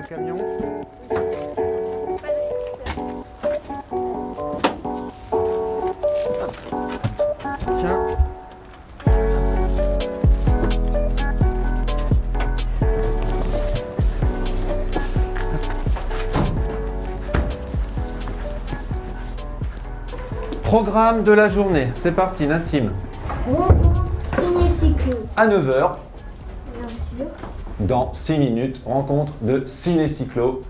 camion. Tiens. Programme de la journée, c'est parti Nassim. Rencontre ciné-cyclo. À 9h, Bien sûr. dans 6 minutes, rencontre de ciné-cyclo.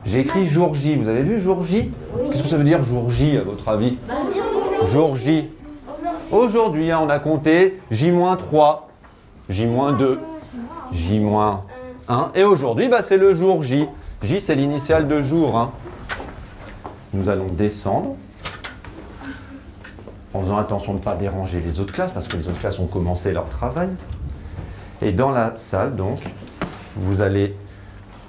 J'ai écrit jour J, vous avez vu jour J? Qu'est-ce que ça veut dire jour J à votre avis? Jour J. Aujourd'hui, on a compté J-3, J-2, J-1. Et aujourd'hui, c'est le jour J. J, c'est l'initiale de jour. Hein. Nous allons descendre. En faisant attention de ne pas déranger les autres classes, parce que les autres classes ont commencé leur travail. Et dans la salle, donc, vous allez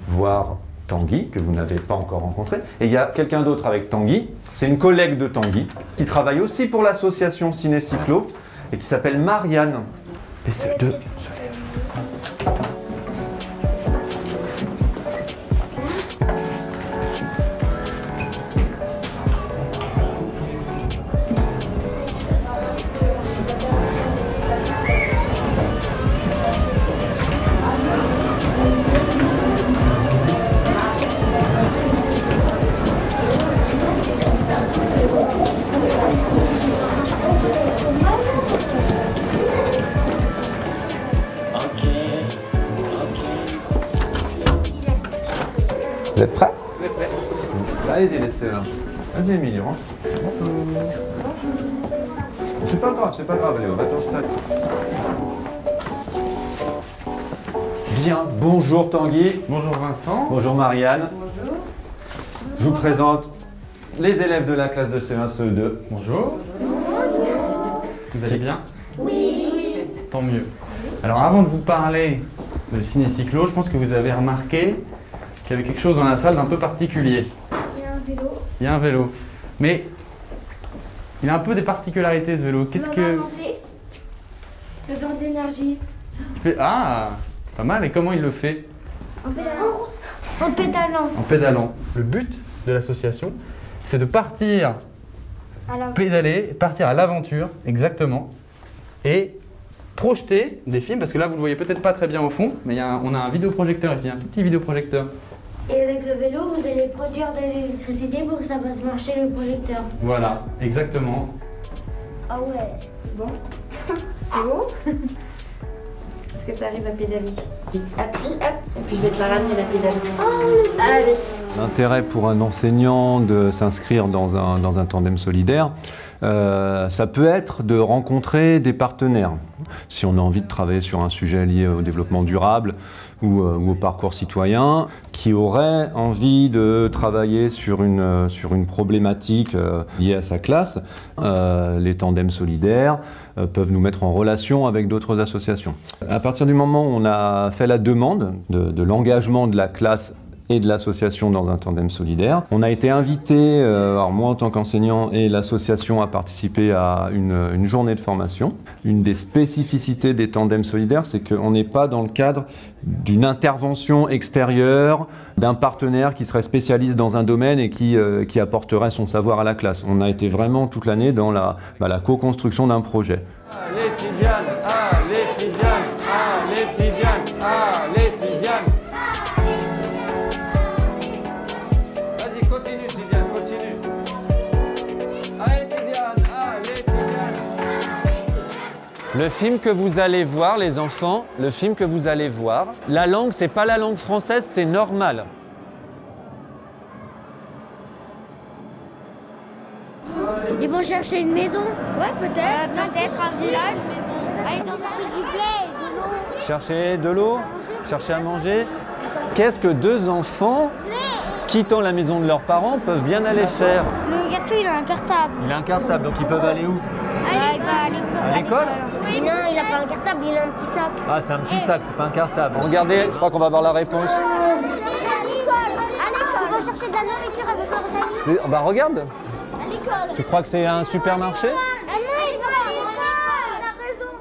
voir Tanguy, que vous n'avez pas encore rencontré. Et il y a quelqu'un d'autre avec Tanguy, c'est une collègue de Tanguy, qui travaille aussi pour l'association Ciné-Cyclo, et qui s'appelle Marianne. Les CE2 se lèvent. Vous êtes prêts? Oui, prêt. Allez-y, laissez-le. Vas-y, Emilio. C'est pas grave, Léo, va t'installer. Bien, bonjour Tanguy. Bonjour Vincent. Bonjour Marianne. Bonjour. Je vous présente les élèves de la classe de CE1, CE2. Bonjour. Vous allez bien? Oui. Tant mieux. Alors avant de vous parler de ciné-cyclo, je pense que vous avez remarqué qu'il y avait quelque chose dans la salle d'un peu particulier. Il y a un vélo. Il y a un vélo. Mais il a un peu des particularités ce vélo. Qu'est-ce que... Le vent d'énergie. Ah, pas mal. Et comment il le fait? En pédalant. En pédalant. En pédalant. Le but de l'association, c'est de partir Alors, pédaler, partir à l'aventure, exactement, et projeter des films, parce que là vous le voyez peut-être pas très bien au fond, mais on a un vidéoprojecteur ici, un tout petit vidéoprojecteur. et avec le vélo, vous allez produire de l'électricité pour que ça fasse marcher le projecteur. Voilà, exactement. Ah ouais. Bon, c'est beau. Est-ce que tu arrives à pédaler? Appuie, hop, et puis je vais te la ramener la pédale. Allez. L'intérêt pour un enseignant de s'inscrire dans un tandem solidaire, ça peut être de rencontrer des partenaires. Si on a envie de travailler sur un sujet lié au développement durable ou au parcours citoyen, qui auraient envie de travailler sur une problématique liée à sa classe, les tandems solidaires peuvent nous mettre en relation avec d'autres associations. À partir du moment où on a fait la demande de l'engagement de la classe et de l'association dans un tandem solidaire. On a été invité, alors moi en tant qu'enseignant et l'association à participer à une journée de formation. Une des spécificités des tandems solidaires, c'est qu'on n'est pas dans le cadre d'une intervention extérieure, d'un partenaire qui serait spécialiste dans un domaine et qui apporterait son savoir à la classe. On a été vraiment toute l'année dans la co-construction d'un projet. Allez Tidiane, allez Tidiane, allez Tidiane, allez Tidiane. Continue, Tidiane, continue. Allez, Tidiane, allez, Tidiane. Le film que vous allez voir, les enfants, le film que vous allez voir, la langue, c'est pas la langue française, c'est normal. ils vont chercher une maison. Ouais, peut-être. Peut-être un village, maison. Allez, dans chercher du blé, de l'eau. Chercher de l'eau, chercher à manger. Qu'est-ce que deux enfants quittant la maison de leurs parents peuvent bien aller faire? Le garçon, il a un cartable. Il a un cartable, donc ils peuvent aller où? Il va à l'école. À l'école? Oui. Non, il a pas un cartable, il a un petit sac. Ah, c'est un petit sac, c'est pas un cartable. Regardez, je crois qu'on va avoir la réponse. À l'école. On va chercher de la nourriture avec leurs amis. Bah regarde, À l'école. tu crois que c'est un supermarché? Ah non, il a raison.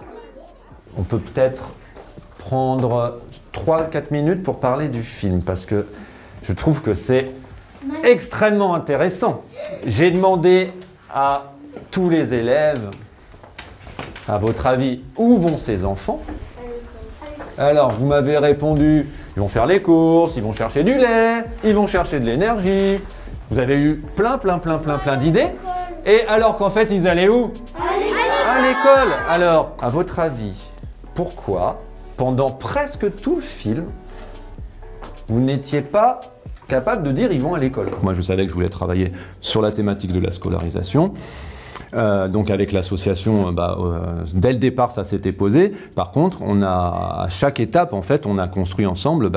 On peut peut-être prendre 3-4 minutes pour parler du film, parce que je trouve que c'est extrêmement intéressant. J'ai demandé à tous les élèves, à votre avis, où vont ces enfants? Alors, vous m'avez répondu, ils vont faire les courses, ils vont chercher du lait, ils vont chercher de l'énergie. Vous avez eu plein d'idées. Et alors qu'en fait, ils allaient où? À l'école. Alors, à votre avis, pourquoi, pendant presque tout le film, vous n'étiez pas capable de dire ils vont à l'école? Moi, je savais que je voulais travailler sur la thématique de la scolarisation. Donc avec l'association, dès le départ, ça s'était posé. Par contre, à chaque étape, en fait, on a construit ensemble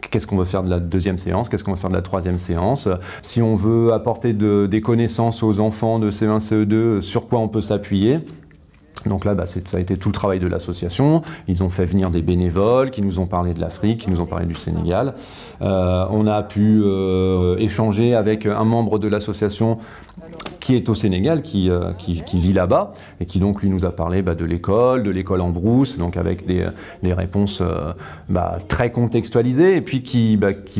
qu'est-ce qu'on veut faire de la deuxième séance, qu'est-ce qu'on veut faire de la troisième séance. Si on veut apporter des connaissances aux enfants de CE1, CE2, sur quoi on peut s'appuyer. Donc là, ça a été tout le travail de l'association. Ils ont fait venir des bénévoles qui nous ont parlé de l'Afrique, qui nous ont parlé du Sénégal. On a pu échanger avec un membre de l'association qui est au Sénégal, qui vit là-bas, et qui donc lui nous a parlé de l'école en brousse, donc avec des réponses très contextualisées, et puis qui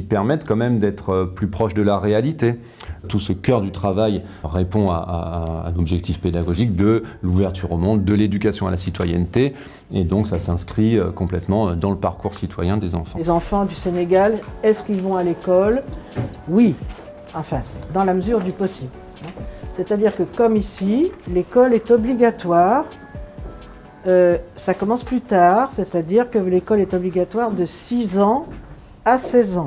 permettent quand même d'être plus proche de la réalité. Tout ce cœur du travail répond à l'objectif pédagogique de l'ouverture au monde, de l'éducation à la citoyenneté, et donc ça s'inscrit complètement dans le parcours citoyen des enfants. Les enfants du Sénégal, est-ce qu'ils vont à l'école? Oui, enfin, dans la mesure du possible. C'est-à-dire que comme ici, l'école est obligatoire, ça commence plus tard, c'est-à-dire que l'école est obligatoire de 6 ans à 16 ans.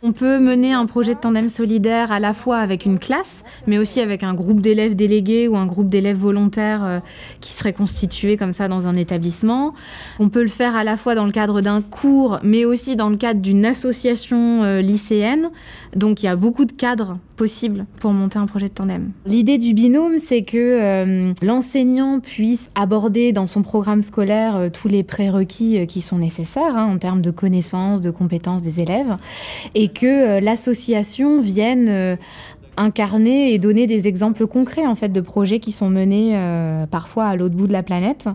On peut mener un projet de tandem solidaire à la fois avec une classe, mais aussi avec un groupe d'élèves délégués ou un groupe d'élèves volontaires qui serait constitué comme ça dans un établissement. On peut le faire à la fois dans le cadre d'un cours, mais aussi dans le cadre d'une association lycéenne. Donc il y a beaucoup de cadres possibles pour monter un projet de tandem. L'idée du binôme, c'est que l'enseignant puisse aborder dans son programme scolaire tous les prérequis qui sont nécessaires en termes de connaissances, de compétences des élèves, et que l'association vienne incarner et donner des exemples concrets en fait, de projets qui sont menés parfois à l'autre bout de la planète.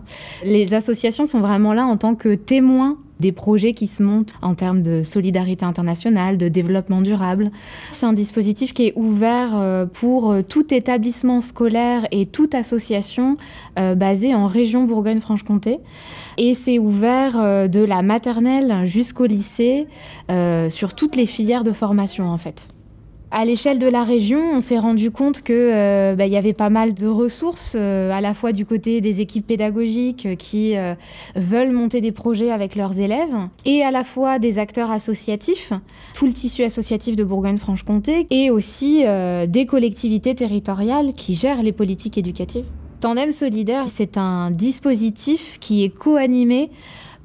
Les associations sont vraiment là en tant que témoins des projets qui se montent en termes de solidarité internationale, de développement durable. C'est un dispositif qui est ouvert pour tout établissement scolaire et toute association basée en région Bourgogne-Franche-Comté. Et c'est ouvert de la maternelle jusqu'au lycée sur toutes les filières de formation en fait. À l'échelle de la région, on s'est rendu compte qu'il y avait pas mal de ressources, à la fois du côté des équipes pédagogiques qui veulent monter des projets avec leurs élèves, et à la fois des acteurs associatifs, tout le tissu associatif de Bourgogne-Franche-Comté, et aussi des collectivités territoriales qui gèrent les politiques éducatives. Tandem Solidaire, c'est un dispositif qui est co-animé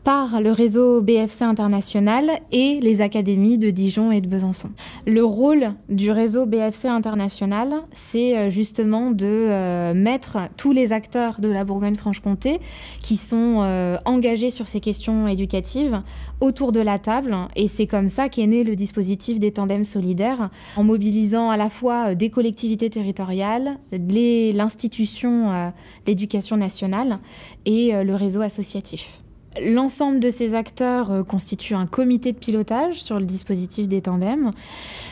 par le réseau BFC International et les académies de Dijon et de Besançon. Le rôle du réseau BFC International, c'est justement de mettre tous les acteurs de la Bourgogne-Franche-Comté qui sont engagés sur ces questions éducatives autour de la table. Et c'est comme ça qu'est né le dispositif des tandems solidaires, en mobilisant à la fois des collectivités territoriales, l'institution l'éducation nationale et le réseau associatif. L'ensemble de ces acteurs constitue un comité de pilotage sur le dispositif des tandems.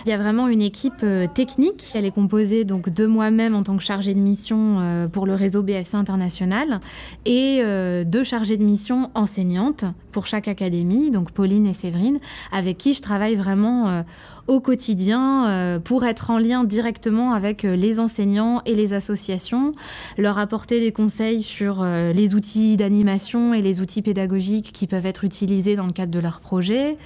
Il y a vraiment une équipe technique. Elle est composée donc de moi-même en tant que chargée de mission pour le réseau BFC International et deux chargées de mission enseignantes pour chaque académie, donc Pauline et Séverine, avec qui je travaille vraiment au quotidien pour être en lien directement avec les enseignants et les associations, leur apporter des conseils sur les outils d'animation et les outils pédagogiques qui peuvent être utilisés dans le cadre de leur projet,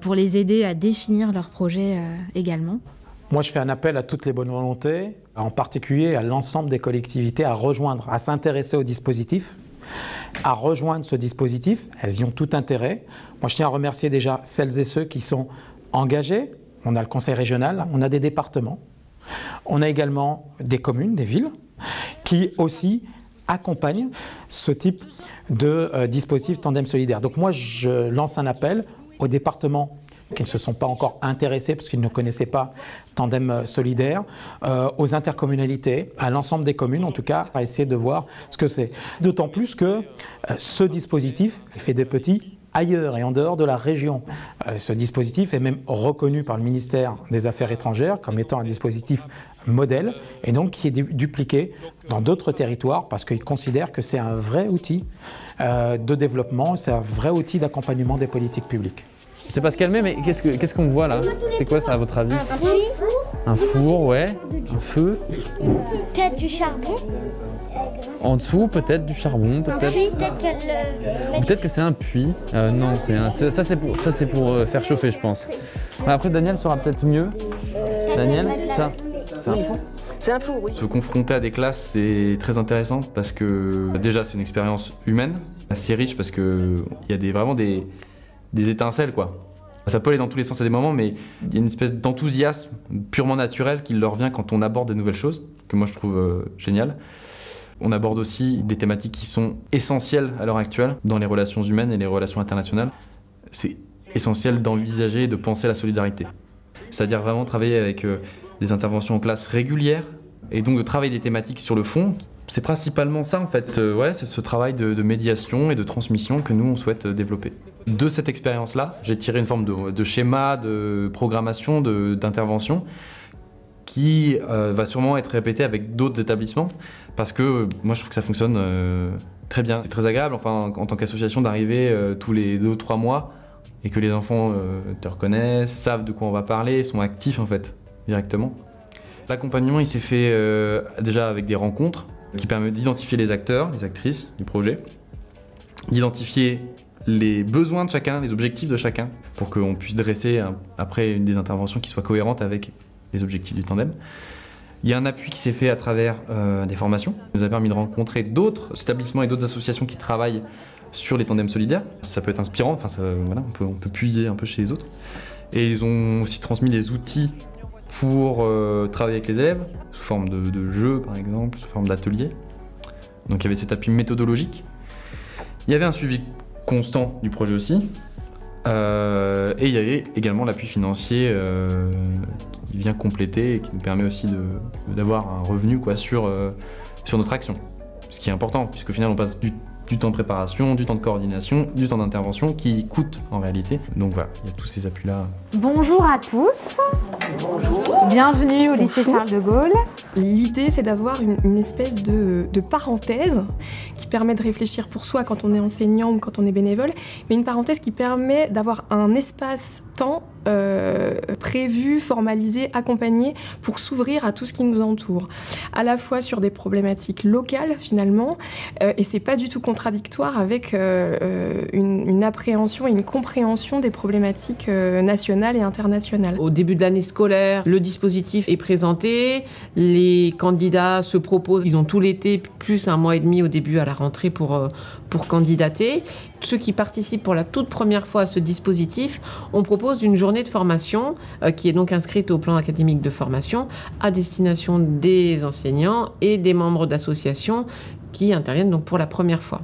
pour les aider à définir leur projet également. Moi, je fais un appel à toutes les bonnes volontés, en particulier à l'ensemble des collectivités, à rejoindre, à s'intéresser au dispositif, à rejoindre ce dispositif. Elles y ont tout intérêt. Moi, je tiens à remercier déjà celles et ceux qui sont engagés. On a le conseil régional, on a des départements, on a également des communes, des villes, qui aussi accompagnent ce type de dispositif tandem solidaire. Donc moi, je lance un appel aux départements qui ne se sont pas encore intéressés parce qu'ils ne connaissaient pas tandem solidaire, aux intercommunalités, à l'ensemble des communes en tout cas, à essayer de voir ce que c'est. D'autant plus que ce dispositif fait des petits ailleurs et en dehors de la région. Ce dispositif est même reconnu par le ministère des Affaires étrangères comme étant un dispositif modèle et donc qui est dupliqué dans d'autres territoires parce qu'ils considèrent que c'est un vrai outil de développement, c'est un vrai outil d'accompagnement des politiques publiques. C'est pas se calmer, mais qu'est-ce qu'on voit là? C'est quoi ça à votre avis? Un four, ouais. Un feu. Peut-être du charbon. En dessous, peut-être du charbon, peut-être que c'est un puits. Non, ça c'est pour faire chauffer, je pense. Après, Daniel saura peut-être mieux. Daniel, ça, c'est un four? C'est un four, oui. Se confronter à des classes, c'est très intéressant parce que déjà, c'est une expérience humaine, assez riche parce qu'il y a vraiment des étincelles, quoi. Ça peut aller dans tous les sens à des moments, mais il y a une espèce d'enthousiasme purement naturel qui leur vient quand on aborde des nouvelles choses, que moi je trouve génial. On aborde aussi des thématiques qui sont essentielles à l'heure actuelle dans les relations humaines et les relations internationales. C'est essentiel d'envisager et de penser la solidarité. C'est-à-dire vraiment travailler avec des interventions en classe régulières et donc de travailler des thématiques sur le fond. C'est principalement ça en fait, ouais, c'est ce travail de médiation et de transmission que nous on souhaite développer. De cette expérience-là, j'ai tiré une forme de schéma, de programmation, d'intervention qui va sûrement être répété avec d'autres établissements parce que moi je trouve que ça fonctionne très bien. C'est très agréable enfin, en tant qu'association d'arriver tous les 2-3 mois et que les enfants te reconnaissent, savent de quoi on va parler, sont actifs en fait, directement. L'accompagnement il s'est fait déjà avec des rencontres qui permettent d'identifier les acteurs, les actrices du projet, d'identifier les besoins de chacun, les objectifs de chacun, pour qu'on puisse dresser après des interventions qui soient cohérentes avec les objectifs du tandem. Il y a un appui qui s'est fait à travers des formations. Ça nous a permis de rencontrer d'autres établissements et d'autres associations qui travaillent sur les tandems solidaires. Ça peut être inspirant, enfin, voilà, on peut puiser un peu chez les autres. Et ils ont aussi transmis des outils pour travailler avec les élèves, sous forme de jeux par exemple, sous forme d'ateliers. Donc il y avait cet appui méthodologique. Il y avait un suivi constant du projet aussi. Et il y avait également l'appui financier qui vient compléter et qui nous permet aussi d'avoir un revenu quoi, sur notre action. Ce qui est important, puisqu'au final on passe du temps de préparation, du temps de coordination, du temps d'intervention qui coûte en réalité. Donc voilà, il y a tous ces appuis-là. Bonjour à tous. Bonjour. Bienvenue au lycée Charles de Gaulle. L'idée, c'est d'avoir une espèce de parenthèse qui permet de réfléchir pour soi quand on est enseignant ou quand on est bénévole, mais une parenthèse qui permet d'avoir un espace-temps prévu, formalisé, accompagné pour s'ouvrir à tout ce qui nous entoure. À la fois sur des problématiques locales finalement, et c'est pas du tout contradictoire avec une appréhension et une compréhension des problématiques nationales et internationales. Au début de l'année scolaire, le dispositif est présenté, les candidats se proposent, ils ont tout l'été plus un mois et demi au début à la rentrée pour candidater. Ceux qui participent pour la toute première fois à ce dispositif, on propose une journée de formation qui est donc inscrite au plan académique de formation à destination des enseignants et des membres d'associations qui interviennent donc pour la première fois.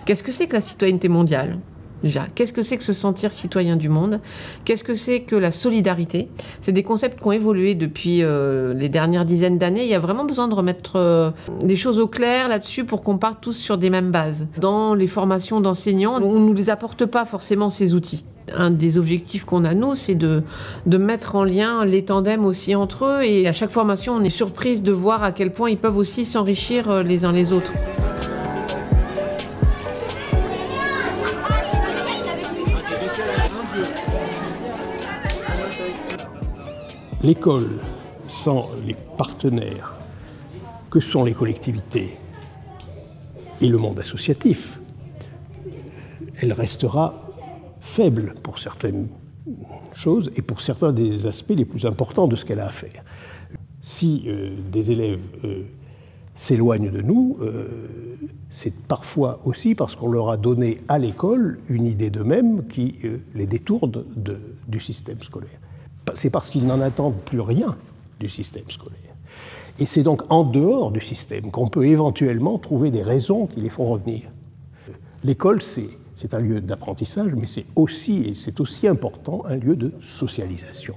Qu'est-ce que c'est que la citoyenneté mondiale ? Déjà, qu'est-ce que c'est que se sentir citoyen du monde? Qu'est-ce que c'est que la solidarité? C'est des concepts qui ont évolué depuis les dernières dizaines d'années. Il y a vraiment besoin de remettre des choses au clair là-dessus pour qu'on parte tous sur des mêmes bases. Dans les formations d'enseignants, on ne nous les apporte pas forcément ces outils. Un des objectifs qu'on a, nous, c'est de mettre en lien les tandems aussi entre eux. Et à chaque formation, on est surprise de voir à quel point ils peuvent aussi s'enrichir les uns les autres. L'école, sans les partenaires que sont les collectivités et le monde associatif, elle restera faible pour certaines choses et pour certains des aspects les plus importants de ce qu'elle a à faire. Si des élèves s'éloignent de nous, c'est parfois aussi parce qu'on leur a donné à l'école une idée d'eux-mêmes qui les détourne du système scolaire. C'est parce qu'ils n'en attendent plus rien du système scolaire. Et c'est donc en dehors du système qu'on peut éventuellement trouver des raisons qui les font revenir. L'école, c'est un lieu d'apprentissage, mais c'est aussi, et c'est aussi important, un lieu de socialisation.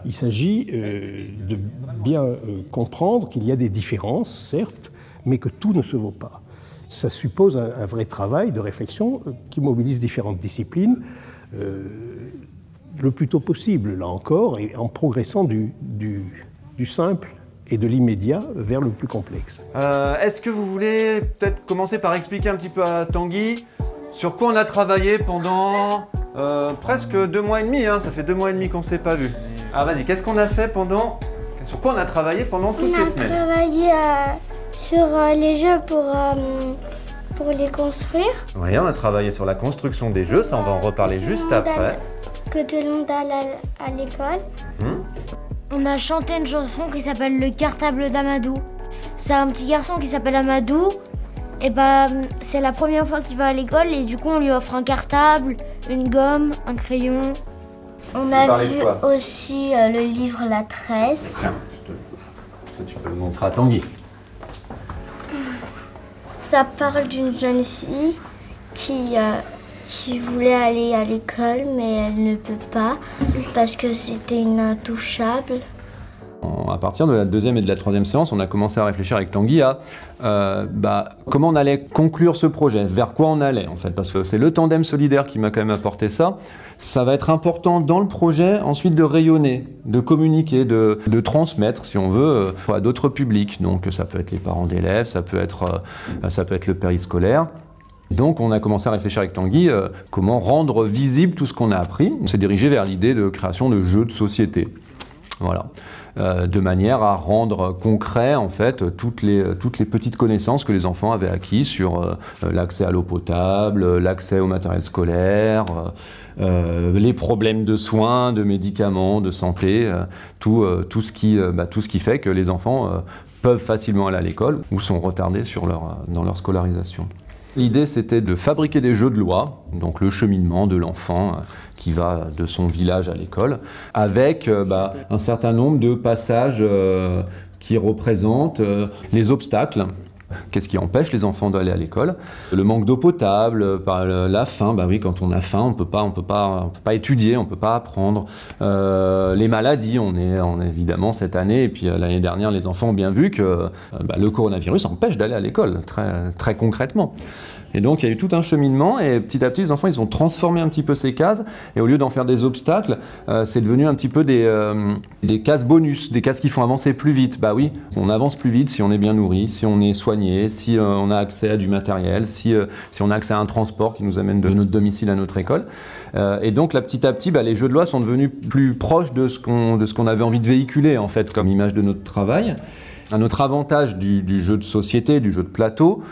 Il s'agit de bien comprendre qu'il y a des différences, certes, mais que tout ne se vaut pas. Ça suppose un vrai travail de réflexion qui mobilise différentes disciplines, le plus tôt possible, là encore, et en progressant du simple et de l'immédiat vers le plus complexe. Est-ce que vous voulez peut-être commencer par expliquer un petit peu à Tanguy sur quoi on a travaillé pendant presque 2 mois et demi, hein, ça fait 2 mois et demi qu'on ne s'est pas vu. Ah vas-y, qu'est-ce qu'on a fait pendant... Sur quoi on a travaillé pendant toutes ces semaines? On a travaillé sur les jeux pour les construire. Oui, on a travaillé sur la construction des jeux, ça on va en reparler juste après. Que tout le monde allait à l'école. On a chanté une chanson qui s'appelle Le cartable d'Amadou. C'est un petit garçon qui s'appelle Amadou. Et c'est la première fois qu'il va à l'école et du coup on lui offre un cartable, une gomme, un crayon. On a vu aussi le livre La Tresse. Tiens, ça tu peux le montrer à Tanguy. Ça parle d'une jeune fille qui voulait aller à l'école mais elle ne peut pas parce que c'était une intouchable. À partir de la 2e et de la 3e séance, on a commencé à réfléchir avec Tanguy à comment on allait conclure ce projet, vers quoi on allait en fait, parce que c'est le tandem solidaire qui m'a quand même apporté ça. Ça va être important dans le projet ensuite de rayonner, de communiquer, de transmettre si on veut à d'autres publics. Donc ça peut être les parents d'élèves, ça peut être le périscolaire. Donc on a commencé à réfléchir avec Tanguy comment rendre visible tout ce qu'on a appris. On s'est dirigé vers l'idée de création de jeux de société. Voilà. De manière à rendre concret en fait toutes les petites connaissances que les enfants avaient acquis sur l'accès à l'eau potable, l'accès au matériel scolaire, les problèmes de soins, de médicaments, de santé, tout ce qui fait que les enfants peuvent facilement aller à l'école ou sont retardés dans leur scolarisation. L'idée, c'était de fabriquer des jeux de loi, donc le cheminement de l'enfant qui va de son village à l'école, avec un certain nombre de passages qui représentent les obstacles. Qu'est-ce qui empêche les enfants d'aller à l'école? Le manque d'eau potable, la faim, bah oui, quand on a faim, on peut pas étudier, on peut pas apprendre. Les maladies, on est évidemment cette année, et puis l'année dernière, les enfants ont bien vu que le coronavirus empêche d'aller à l'école, très, très concrètement. Et donc il y a eu tout un cheminement et petit à petit les enfants ils ont transformé un petit peu ces cases et au lieu d'en faire des obstacles, c'est devenu un petit peu des cases bonus, des cases qui font avancer plus vite. Bah oui, on avance plus vite si on est bien nourri, si on est soigné, si on a accès à du matériel, si on a accès à un transport qui nous amène de notre domicile à notre école. Et donc là petit à petit, les jeux de loi sont devenus plus proches de ce qu'on avait envie de véhiculer en fait comme image de notre travail. Un autre avantage du jeu de société, du jeu de plateau,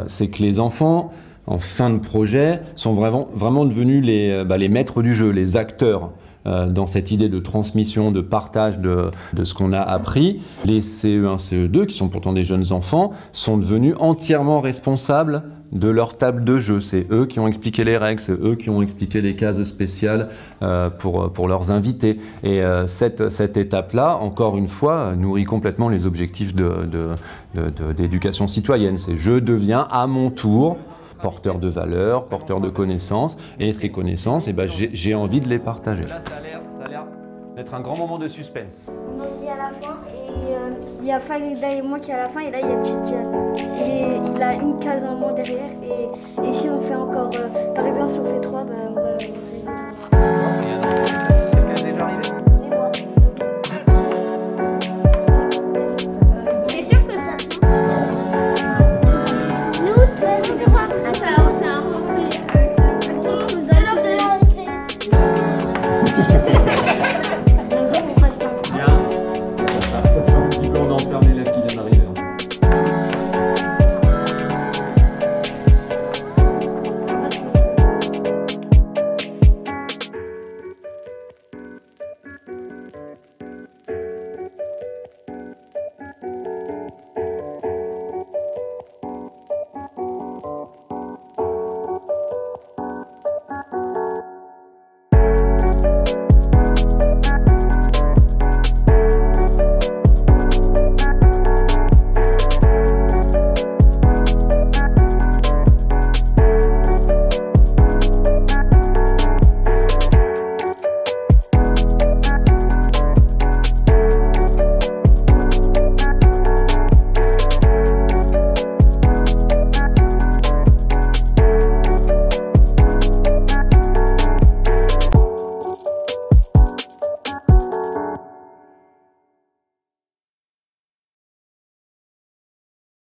c'est que les enfants, en fin de projet, sont vraiment devenus les maîtres du jeu, les acteurs dans cette idée de transmission, de partage de ce qu'on a appris. Les CE1, CE2, qui sont pourtant des jeunes enfants, sont devenus entièrement responsables de leur table de jeu. C'est eux qui ont expliqué les règles, c'est eux qui ont expliqué les cases spéciales pour leurs invités. Et cette étape-là, encore une fois, nourrit complètement les objectifs d'éducation citoyenne. C'est je deviens à mon tour porteur de valeurs, porteur de connaissances, et ces connaissances, j'ai envie de les partager. Là, ça a l'air d'être un grand moment de suspense. On est à la fin et il y a Farida et moi qui est à la fin et là il y a Tidjane. Il a une case en moins derrière et si on fait encore, par exemple si on fait 3, on va...